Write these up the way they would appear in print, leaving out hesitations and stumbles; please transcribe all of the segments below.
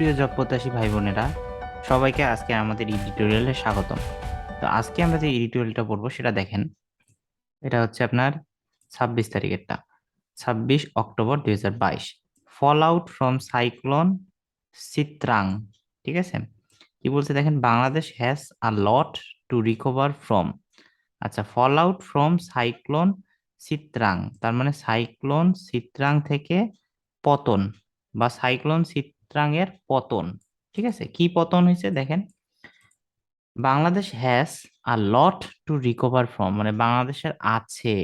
প্রিয় জব প্রত্যাশী ভাই বোনেরা, সবাইকে আজকে আমাদের এডিটোরিয়ালে স্বাগতম। তো আজকে আমরা যে এডিটোরিয়ালটা পড়বো সেটা দেখেন, এটা হচ্ছে আপনার 26 তারিখেরটা, 26 October 2022। Fall out from cyclone Sitrang. ঠিক আছে, কি বলছে দেখেন, Bangladesh has a lot to recover from. আচ্ছা, fall out from cyclone Sitrang, তার মানে সাইক্লোন চিত্রাং থেকে পতন, বা সাইক্লোন চিত্রাং এর পতন। ঠিক আছে, কি পতন হয়েছে দেখেন, Bangladesh has a lot to recover from, মানে বাংলাদেশের আছে,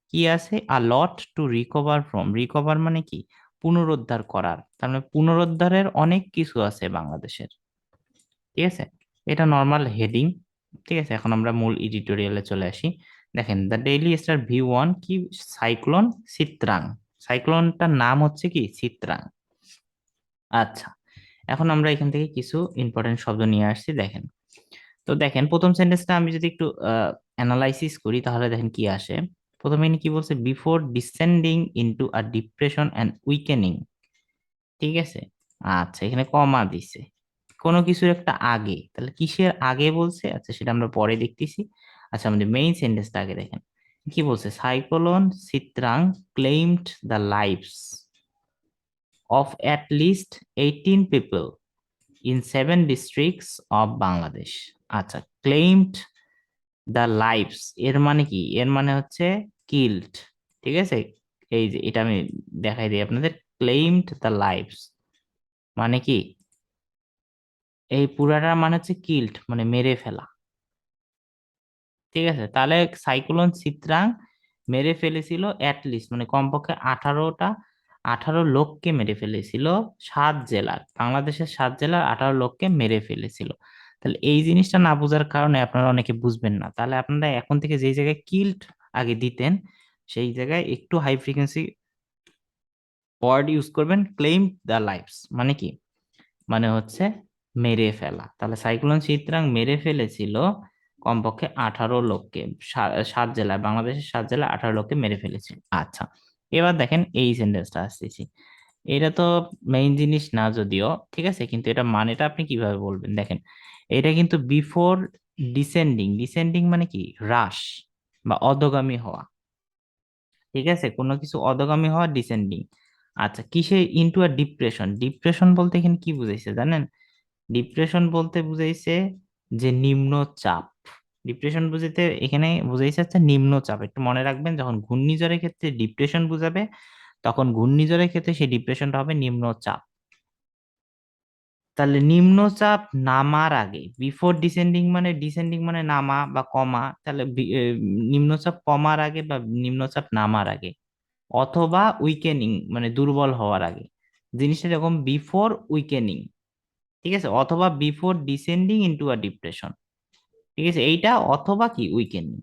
কি আছে, a lot to recover from. Recover মানে কি, পুনরুদ্ধার করার, তার মানে পুনরুদ্ধারের অনেক কিছু আছে বাংলাদেশের। ঠিক আছে, এটা নর্মাল হেডিং। ঠিক আছে, এখন আমরা মূল এডিটোরিয়ালে চলে আসি। দেখেন, দ্য ডেইলি স্টার V1 কি, সাইক্লোন চিত্রাং। সাইক্লোনটার নাম হচ্ছে কি, চিত্রাং। আচ্ছা, এখন আমরা এখান থেকে কিছু ইম্পর্টেন্ট শব্দ নিয়ে আসছি, দেখেন। তো দেখেন, প্রথম সেন্টেন্সটা আমি যদি একটু অ্যানালাইসিস করি তাহলে দেখেন কি আসে। প্রথমে ইনি কি বলছে, before descending into a depression and weakening. ঠিক আছে, আচ্ছা, এখানে কমা দিছে, কোনো কিছুর একটা আগে, তাহলে কিসের আগে বলছে, আচ্ছা সেটা আমরা পরে দেখতেছি। আচ্ছা, আমাদের মেইন সেন্টেন্সটা আগে দেখেন, কি বলছে, cyclone Sitrang claimed the lives of at least 18 people in 7 districts of Bangladesh. আচ্ছা, ক্লেইমড দ্য লাইভস এর মানে কি, এর মানে হচ্ছে কিল্ড। ঠিক আছে, এই যে এটা আমি দেখাই দিই আপনাদের, ক্লেইমড দ্য লাইভস মানে কি, এই পুরাটার মানে হচ্ছে কিল্ড, মানে মেরে ফেলা। ঠিক আছে, তাহলে সাইক্লোন চিত্রাং মেরে ফেলেছিল লিস্ট, মানে কমপক্ষে 18 লোককে মেরে ফেলেছিল। 7 জেলার, বাংলাদেশের 7 জেলার 18 লোককে মেরে ফেলেছিল। তাহলে এই জিনিসটা না বোঝার কারণে আপনারা অনেকে বুঝবেন না, তাহলে আপনারা এখন থেকে যেই জায়গায় কিল্ড আগে দিতেন, সেই জায়গায় একটু হাই ফ্রিকোয়েন্সি ওয়ার্ড ইউজ করবেন। ক্লেইম দ্য লাইভস মানে কি, মানে হচ্ছে মেরে ফেলা। তাহলে সাইক্লোন চিত্রাং মেরে ফেলেছিল কমপক্ষে 18 লোককে, 7 জেলায়, বাংলাদেশের 7 জেলায় 18 লোককে মেরে ফেলেছিল। আচ্ছা, এবার দেখেন এই সেন্টেন্সটা আসতেছি, এটা তো মেইন জিনিস না যদিও, ঠিক আছে, কিন্তু এটা মানেটা আপনি কিভাবে বলবেন দেখেন, এটা কিন্তু বিফোর ডিসেন্ডিং। ডিসেন্ডিং মানে কি, হ্রাস বা অধোগামী হওয়া। ঠিক আছে, কোনো কিছু অধোগামী হওয়া ডিসেন্ডিং। আচ্ছা, কিসে, ইনটু আ ডিপ্রেশন। ডিপ্রেশন বলতে এখানে কি বুঝাইছে জানেন, ডিপ্রেশন বলতে বুঝাইছে যে নিম্নচাপ। ডিপ্রেশন বুঝাইতে এখানে বুঝাইছে হচ্ছে নিম্নচাপ। একটু মনে রাখবেন, যখন ঘূর্ণিঝড়ের ক্ষেত্রে ডিপ্রেশন বুঝাবে, তখন ঘূর্ণিঝড়ের ক্ষেত্রে সেই ডিপ্রেশনটা হবে নিম্নচাপ। তাহলে নিম্নচাপ নামার আগে, বিফোর ডিসেন্ডিং মানে, ডিসেন্ডিং মানে নামা বা কমা, তাহলে নিম্নচাপ কমার আগে বা নিম্নচাপ নামার আগে, অথবা উইকেনিং মানে দুর্বল হওয়ার আগে, জিনিসটা এরকম বিফোর উইকেনিং। ঠিক আছে, অথবা before descending into a depression. ঠিক আছে, এইটা অথবা কি উইকেনিং।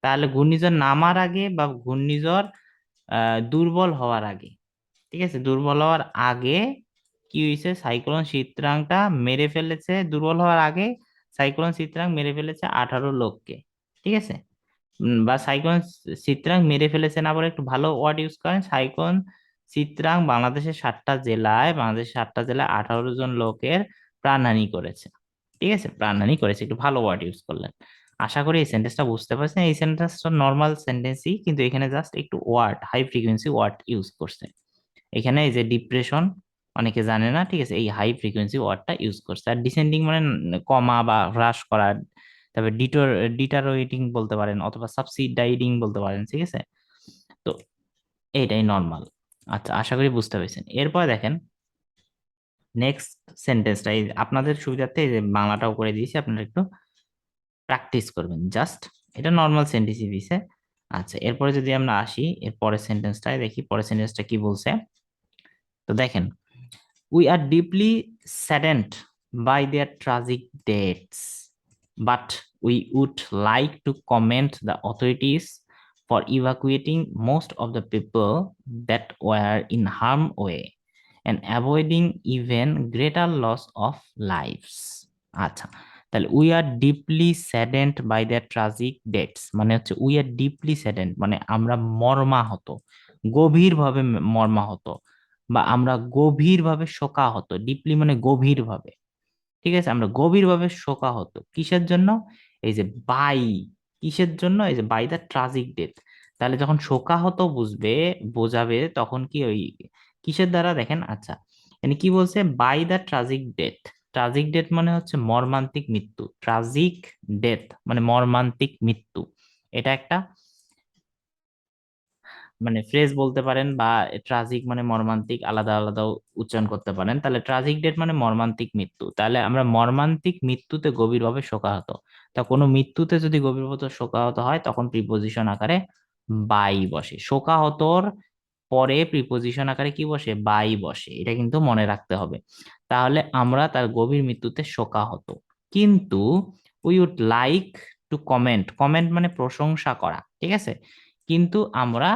তাহলে ঘূর্ণিঝড় নামার আগে বা ঘূর্ণিঝড় দুর্বল হওয়ার আগে। ঠিক আছে, দুর্বল হওয়ার আগে কি হয়েছে, সাইক্লোন চিত্রাংটা মেরে ফেলেছে, দুর্বল হওয়ার আগে সাইক্লোন চিত্রাং মেরে ফেলেছে 18 লোককে। ঠিক আছে, বা সাইক্লোন চিত্রাং মেরে ফেলেছে না বলে একটু ভালো ওয়ার্ড ইউজ করেন, সাইক্লোন চিত্রাং বাংলাদেশের 7টা জেলায় 18 জন লোকের প্রাণহানি করেছে। ঠিক আছে, প্রাণহানি করেছে, একটু ভালো ওয়ার্ড ইউজ করলেন। আশা করি এই সেন্টেন্সটা বুঝতে পারছেন। এই সেন্টেন্সটা নর্মাল সেন্টেন্সই, কিন্তু এখানে জাস্ট একটু word, high frequency word use করছে। এখানে এই যে ডিপ্রেশন, অনেকে জানে না, ঠিক আছে, এই হাই ফ্রিকোয়েন্সি ওয়ার্ডটা ইউজ করছে। আর ডিসেন্ডিং মানে কমা বা হ্রাস করা, তারপরে ডিটারোয়েটিং বলতে পারেন, অথবা সাবসিডাইডিং বলতে পারেন। ঠিক আছে, তো এইটাই নর্মাল। আচ্ছা, আশা করি বুঝতে পেরেছেন। এরপর দেখেন নেক্সট সেন্টেন্সটা, এই আপনাদের সুবিধার্থে এই যে বাংলাটাও করে দিয়েছি, আপনারা একটু প্র্যাকটিস করবেন জাস্ট। এটা নর্মাল সেন্টেন্সই দিছে। আচ্ছা, এরপরে যদি আমরা আসি এর পরের সেন্টেন্সটায়, দেখি পরের সেন্টেন্সটা কি বলছে। তো দেখেন, we are deeply saddened by their tragic deaths, but we would like to commend the authorities for evacuating most of the people that were in harm's way and avoiding even greater loss of lives. আচ্ছা, তাহলে we are deeply saddened by the tragic deaths মানে হচ্ছে, we are deeply saddened মানে আমরা মর্মাহত, গভীরভাবে মর্মাহত, বা আমরা গভীরভাবে শোকাহত, ডিপলি মানে গভীরভাবে। ঠিক আছে, আমরা গভীরভাবে শোকাহত কিসের জন্য? এই যে বাই, কিসের জন্য? এই যে বাই দ্য ট্রাজিক ডেথ। তাহলে যখন শোকাহত বুঝবে, বোঝাবে, তখন কি ওই কিসের দ্বারা দেখেন, আচ্ছা মানে কি বলছে, by the tragic death. Tragic death মানে হচ্ছে মর্মান্তিক মৃত্যু, ট্রাজিক ডেথ মানে মর্মান্তিক মৃত্যু। এটা একটা মানে ফ্রেজ বলতে পারেন, বা ট্রাজিক মানে মর্মান্তিক, আলাদা আলাদা উচ্চারণ করতে পারেন। তাহলে ট্রাজিক ডেথ মানে মর্মান্তিক মৃত্যু, তাহলে আমরা মর্মান্তিক মৃত্যুতে গভীরভাবে শোকাহত। তা কোনো মৃত্যুতে যদি গভীরভাবে শোকাহত হয়, তখন প্রিপোজিশন আকারে বাই বসে। শোকাহতর পরে প্রিপোজিশন আকারে কি বসে? বাই বসে। এটা কিন্তু মনে রাখতে হবে। তাহলে আমরা তার গভীর মৃত্যুতে শোকাহত। কিন্তু we would like to comment, comment মানে প্রশংসা করা, ঠিক আছে? কিন্তু আমরা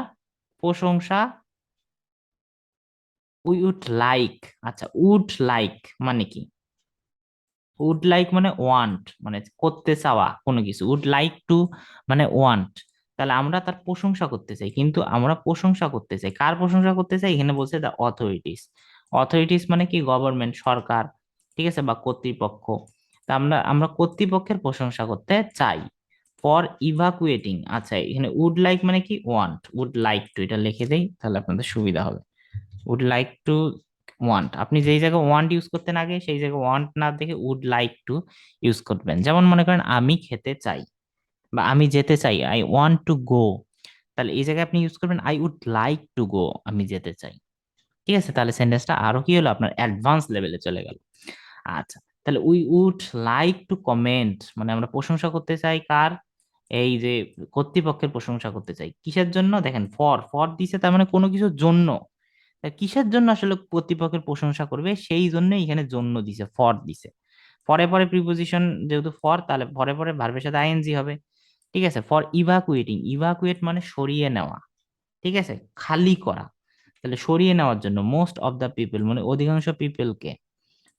প্রশংসা, উই উড লাইক, আচ্ছা উড লাইক মানে কি? উড লাইক মানে ওয়ান্ট, মানে করতে চাওয়া কোনো কিছু। উড লাইক টু মানে ওয়ান্ট। তাহলে আমরা তার প্রশংসা করতে চাই, কিন্তু আমরা প্রশংসা করতে চাই কার প্রশংসা করতে চাই? এখানে বলছে দ্য অথরিটিস। অথরিটিস মানে কি? গভর্নমেন্ট, সরকার, ঠিক আছে, বা কর্তৃপক্ষ। তা আমরা আমরা কর্তৃপক্ষের প্রশংসা করতে চাই। ফর ইভাকুয়েটিং, আচ্ছা এখানে উড লাইক মানে কি? ওয়ান্ট, উড লাইক টু, এটা লিখে দেই তাহলে আপনাদের সুবিধা হবে। উড লাইক টু ওয়ান্ট, আপনি যেই জায়গায় ওয়ান্ট ইউজ করতেন আগে, সেই জায়গায় ওয়ান্ট না দেখে উড লাইক টু ইউজ করবেন। যেমন মনে করেন আমি খেতে চাই বা আমি যেতে চাই, আই ওয়ান্ট টু গো। তাহলে এই জায়গায় আপনি ইউজ করবেন I would like to go, আমি যেতে চাই। ঠিক আছে, তাহলে সেন্টেন্সটা আরো কি হলো, আপনার অ্যাডভান্স লেভেলে চলে গেল। আচ্ছা, তাহলে we would like to comment মানে আমরা প্রশংসা করতে চাই কার? এই যে কর্তৃপক্ষের প্রশংসা করতে চাই। কিসের জন্য? দেখেন ফর, ফর দিছে, তার মানে কোনো কিছুর জন্য। তা কিসের জন্য আসলে কর্তৃপক্ষের প্রশংসা করবে, সেই জন্য এখানে জন্য দিছে, ফর দিছে। পরে পরে প্রিপোজিশন যেহেতু ফর, তাহলে পরে পরে ভার্বের সাথে আইএনজি হবে। ঠিক আছে, ফর ইভাকুয়েটিং, ইভাকুয়েট মানে সরিয়ে নেওয়া, ঠিক আছে, খালি করা। তাহলে সরিয়ে নেওয়ার জন্য, মোস্ট অফ দ্য পিপল মানে অধিকাংশ পিপলকে,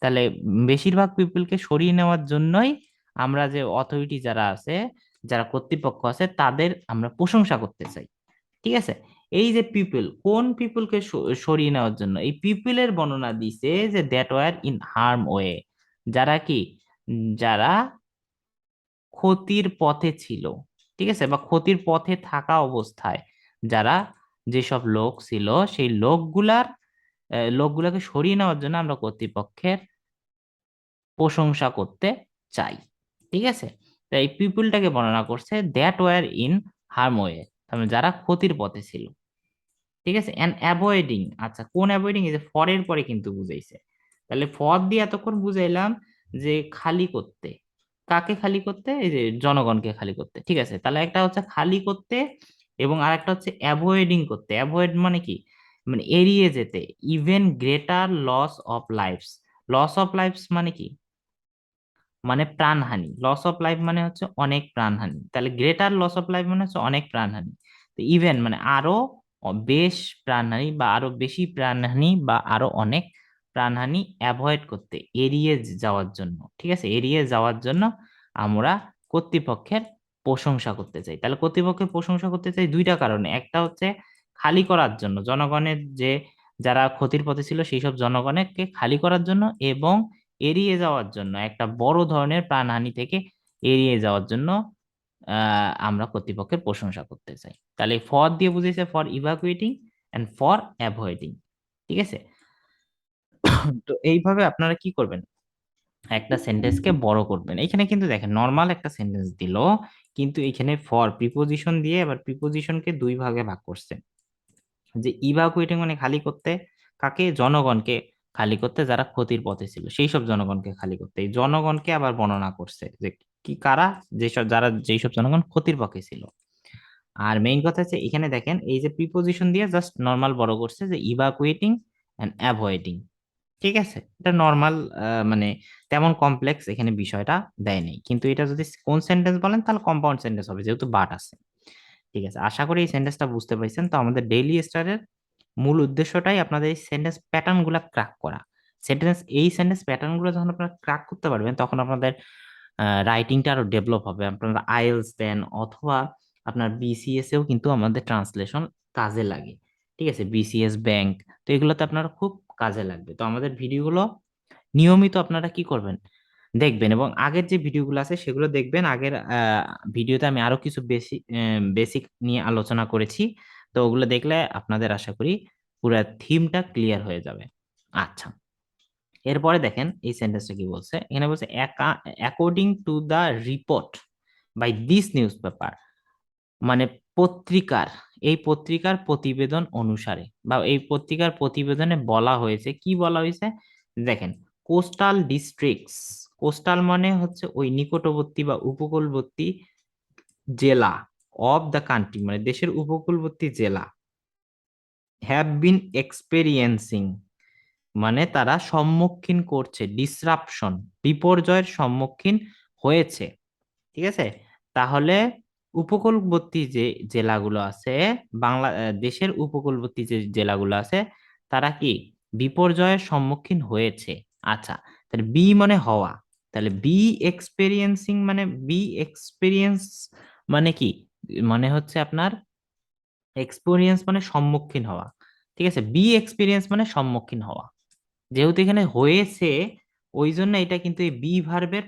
তাহলে বেশিরভাগ পিপলকে সরিয়ে নেওয়ার জন্যই আমরা যে অথরিটি যারা আছে, যারা কর্তৃপক্ষ আছে, তাদের আমরা প্রশংসা করতে চাই। ঠিক আছে, এই যে পিপল, কোন পিপলকে সরিয়ে নেওয়ার জন্য? এই পিপলের বর্ণনা দিছে যে that were in harm way, যারা কি, যারা ক্ষতির পথে ছিল, ঠিক আছে, বা ক্ষতির পথে থাকা অবস্থায় যারা, যেসব লোক ছিল, সেই লোকগুলাকে সরিয়ে নেওয়ার জন্য আমরা কর্তৃপক্ষের প্রশংসা করতে চাই। ঠিক আছে, তাই এই পিপলটাকে বর্ণনা করছে that were in harm way, যারা ক্ষতির পথে ছিল। ঠিক আছে, এন্ড অ্যাভয়েডিং, আচ্ছা কোন অ্যাভয়েডিং? এই যে ফরের পরে কিন্তু বুঝাইছে। তাহলে ফর দিয়ে এতক্ষণ বুঝাইলাম যে খালি করতে। কাকে খালি করতে? এই যে জনগণকে খালি করতে। ঠিক আছে, তাহলে একটা হচ্ছে খালি করতে, এবং আরেকটা হচ্ছে অ্যাভয়েডিং করতে। অ্যাভয়েড মানে কি? মানে এড়িয়ে যেতে। Even greater loss of lives, loss of lives মানে কি? মানে প্রাণহানি। লস অফ লাইফ মানে হচ্ছে অনেক প্রাণহানি, তাহলে গ্রেটার লস অফ লাইফ মানে হচ্ছে অনেক প্রাণহানি। তো ইভেন মানে আরো বেশ প্রাণহানি, বা আরো বেশি প্রাণহানি, বা আরো অনেক প্রাণহানি অ্যাভয়েড করতে, এড়িয়ে যাওয়ার জন্য। ঠিক আছে, এড়িয়ে যাওয়ার জন্য আমরা কর্তৃপক্ষের প্রশংসা করতে চাই। তাহলে কর্তৃপক্ষের প্রশংসা করতে চাই দুইটা কারণে। একটা হচ্ছে খালি করার জন্য, জনগণের যে যারা ক্ষতির পথে ছিল সেই সব জনগণকে খালি করার জন্য, এবং এড়িয়ে যাওয়ার জন্য, একটা বড় ধরনের প্রাণহানি থেকে এড়িয়ে যাওয়ার জন্য আমরা কর্তৃপক্ষের প্রশংসা করতে চাই। তাহলে ফর দিয়ে বুঝেছে ফর ইভাকুয়েটিং এন্ড ফর অ্যাভয়েডিং। ঠিক আছে, তো এইভাবে আপনারা কি করবেন, একটা সেন্টেন্সকে বড় করবেন। এখানে কিন্তু দেখেন নর্মাল একটা সেন্টেন্স দিল, কিন্তু এখানে ফর প্রিপোজিশন দিয়ে এবার প্রিপোজিশনকে দুই ভাগে ভাগ করছে। যে ইভাকুয়েটিং মানে খালি করতে, কাকে? জনগণকে খালি করতে, যারা ক্ষতির পথে ছিল সেই সব জনগণকে খালি করতে। এই জনগণকে আবার বর্ণনা করছে যে কি কারা, যেসব যারা, যেই সব জনগণ ক্ষতির পক্ষে ছিল। আর মেইন কথা হচ্ছে এখানে দেখেন এই যে প্রিপোজিশন দিয়ে জাস্ট নর্মাল বড় করছে, যে ইভাকুয়েটিং এন্ড অ্যাভয়েডিং। ঠিক আছে, এটা নর্মাল, মানে তেমন কমপ্লেক্স এখানে বিষয়টা দেয় নেই। কিন্তু এটা যদি কোন সেন্টেন্স বলেন, তাহলে কম্পাউন্ড সেন্টেন্স হবে, যেহেতু বাট আছে। ঠিক আছে, আশা করি এই সেন্টেন্সটা বুঝতে পারছেন। তো আমাদের ডেইলি স্টারের মূল উদ্দেশ্যটাই আপনাদের এই সেন্টেন্স প্যাটার্ন গুলা ক্র্যাক করা। এই সেন্টেন্স প্যাটার্ন গুলো যখন আপনারা ক্র্যাক করতে পারবেন, তখন আপনাদের রাইটিংটা আরো ডেভেলপ হবে। আপনারা আইএলটিএস দেন অথবা আপনার বিসিএস এও কিন্তু আমাদের ট্রান্সলেশন কাজে লাগে। ঠিক আছে, বিসিএস ব্যাংক। তো এগুলোতে আপনার খুব কাজে লাগবে। তো আমাদের ভিডিওগুলো নিয়মিত আপনারা কি করবেন, দেখবেন, এবং আগের যে ভিডিওগুলো আছে সেগুলো দেখবেন। আগের ভিডিওতে আমি আরো কিছু বেসিক নিয়ে আলোচনা করেছি। তো ওগুলো দেখলে আপনাদের আশা করি পুরো থিমটা ক্লিয়ার হয়ে যাবে। আচ্ছা, এরপরে দেখেন এই সেন্টেন্সটা কি বলছে। এখানে বলছে according to the report by this newspaper, মানে পত্রিকার, এই পত্রিকার প্রতিবেদন অনুসারে বা এই পত্রিকার প্রতিবেদনে বলা হয়েছে, কি বলা হয়েছে দেখেন, কোস্টাল ডিস্ট্রিক্টস, কোস্টাল মানে হচ্ছে ওই নিকটবর্তী বা উপকূলবর্তী জেলা, অফ দ্য কান্ট্রি মানে দেশের উপকূলবর্তী জেলা, হ্যাভ বিন এক্সপেরিয়েন্সিং মানে তারা সম্মুখীন করছে, ডিসরাপশন বিপর্যয়ের সম্মুখীন হয়েছে। ঠিক আছে, তাহলে উপকূলবর্তী যে জেলাগুলো আছে, দেশের উপকূলবর্তী যে জেলাগুলো আছে, তারা কি বিপর্যয়ের সম্মুখীন হয়েছে। আচ্ছা, তাহলে বি মানে হওয়া, তাহলে বি এক্সপেরিয়েন্সিং মানে বি এক্সপেরিয়েন্স মানে কি, মানে হচ্ছে আপনার এক্সপেরিয়েন্স মানে সম্মুখীন হওয়া। ঠিক আছে, বি এক্সপিরিয়েন্স মানে সম্মুখীন হওয়া, যেহেতু এখানে হয়েছে ওই জন্য এটা কিন্তু এই বি ভার্বের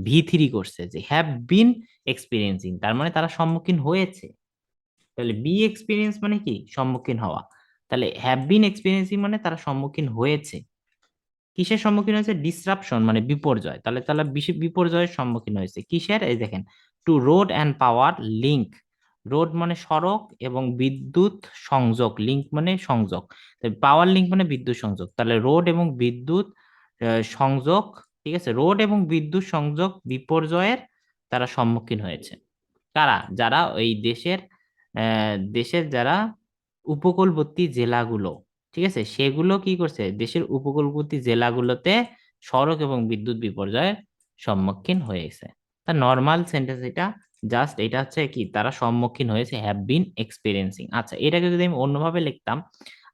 ভি3 করছে, যে হ্যাভ বিন এক্সপিরিয়েন্সিং, তার মানে তারা সম্মুখীন হয়েছে। তাহলে বি এক্সপিরিয়েন্স মানে কি, সম্মুখীন হওয়া। তাহলে হ্যাভ বিন এক্সপিরিয়েন্সিং মানে তারা সম্মুখীন হয়েছে, কিসের সম্মুখীন হয়েছে, ডিসরাপশন মানে বিপর্যয়, তাহলে তাহলে বিপর্যয়ের সম্মুখীন হয়েছে কিসের, এই দেখেন, to road and power link, road মানে সড়ক এবং বিদ্যুৎ সংযোগ, লিঙ্ক মানে সংযোগ, পাওয়ার লিঙ্ক মানে বিদ্যুৎ সংযোগ, তাহলে রোড এবং বিদ্যুৎ সংযোগ, ঠিক আছে, রোড এবং বিদ্যুৎ সংযোগ বিপর্যয়ের তারা সম্মুখীন হয়েছে। কারা, যারা ওই দেশের যারা উপকূলবর্তী জেলাগুলো, ঠিক আছে, সেগুলো কি করছে, দেশের উপকূলবর্তী জেলাগুলোতে সড়ক এবং বিদ্যুৎ বিপর্যয়ের সম্মুখীন হয়েছে। তা নর্মাল সেন্টেন্স এটা, জাস্ট এটা হচ্ছে কি, তারা সম্মুখীন হয়েছে, হ্যাভ বিন এক্সপিরিয়েন্সিং। আচ্ছা, এটাকে যদি আমি অন্যভাবে লিখতাম,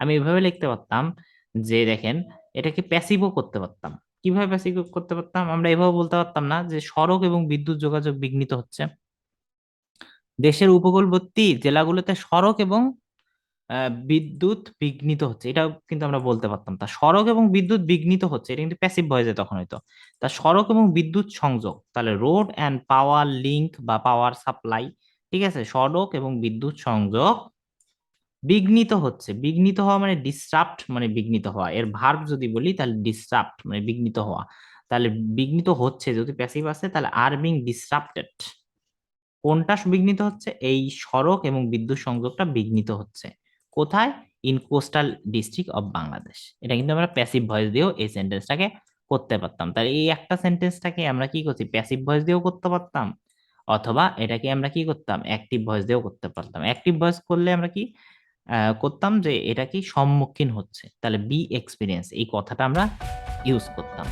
আমি এভাবে লিখতে পারতাম যে দেখেন, এটাকে প্যাসিভও করতে পারতাম। কিভাবে প্যাসিভ করতে পারতাম, আমরা এভাবে বলতে পারতাম না যে সড়ক এবং বিদ্যুৎ যোগাযোগ বিঘ্নিত হচ্ছে, দেশের উপকূলবর্তী জেলাগুলোতে সড়ক এবং বিদ্যুৎ বিঘ্নিত হচ্ছে, এটাও কিন্তু আমরা বলতে পারতাম। তা সড়ক এবং বিদ্যুৎ বিঘ্নিত হচ্ছে, এটা কিন্তু প্যাসিভ ভয়েসে তখন হয়তো। তা সড়ক এবং বিদ্যুৎ সংযোগ, তাহলে রোড অ্যান্ড পাওয়ার লিংক বা পাওয়ার সাপ্লাই, ঠিক আছে, সড়ক এবং বিদ্যুৎ সংযোগ বিঘ্নিত হচ্ছে, বিঘ্নিত হওয়া মানে ডিসরাপ্ট মানে বিঘ্নিত হওয়া, এর ভার্ব যদি বলি তাহলে ডিসরাপ্ট মানে বিঘ্নিত হওয়া, তাহলে বিঘ্নিত হচ্ছে, যদি প্যাসিভ আছে তাহলে আর বিং ডিসরাপ্টেড, কোনটা বিঘ্নিত হচ্ছে, এই সড়ক এবং বিদ্যুৎ সংযোগটা বিঘ্নিত হচ্ছে, কোথায়, in coastal district of Bangladesh. এটা কিন্তু আমরা প্যাসিভ ভয়েস দিয়েও এই সেন্টেন্সটাকে করতে পারতাম। তাহলে এই একটা সেন্টেন্সটাকে আমরা কি করছি, প্যাসিভ ভয়েস দিয়েও করতে পারতাম, অথবা এটাকে আমরা কি করতাম, অ্যাক্টিভ ভয়েস দিয়েও করতে পারতাম। অ্যাক্টিভ ভয়েস করলে আমরা কি করতাম, যে এটা কি সম্মুখীন হচ্ছে, তাহলে বি এক্সপিরিয়েন্স এই কথাটা আমরা ইউজ করতাম।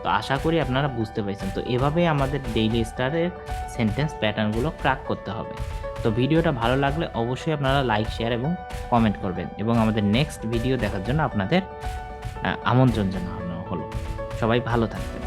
তো আশা করি আপনারা বুঝতে পেরেছেন। তো এভাবেই আমাদের ডেইলি স্টারের সেন্টেন্স প্যাটার্নগুলো ক্র্যাক করতে হবে। তো ভিডিওটা ভালো লাগলে অবশ্যই আপনারা লাইক, শেয়ার এবং কমেন্ট করবেন, এবং আমাদের নেক্সট ভিডিও দেখার জন্য আপনাদের আমন্ত্রণ জানানো হলো। সবাই ভালো থাকবেন।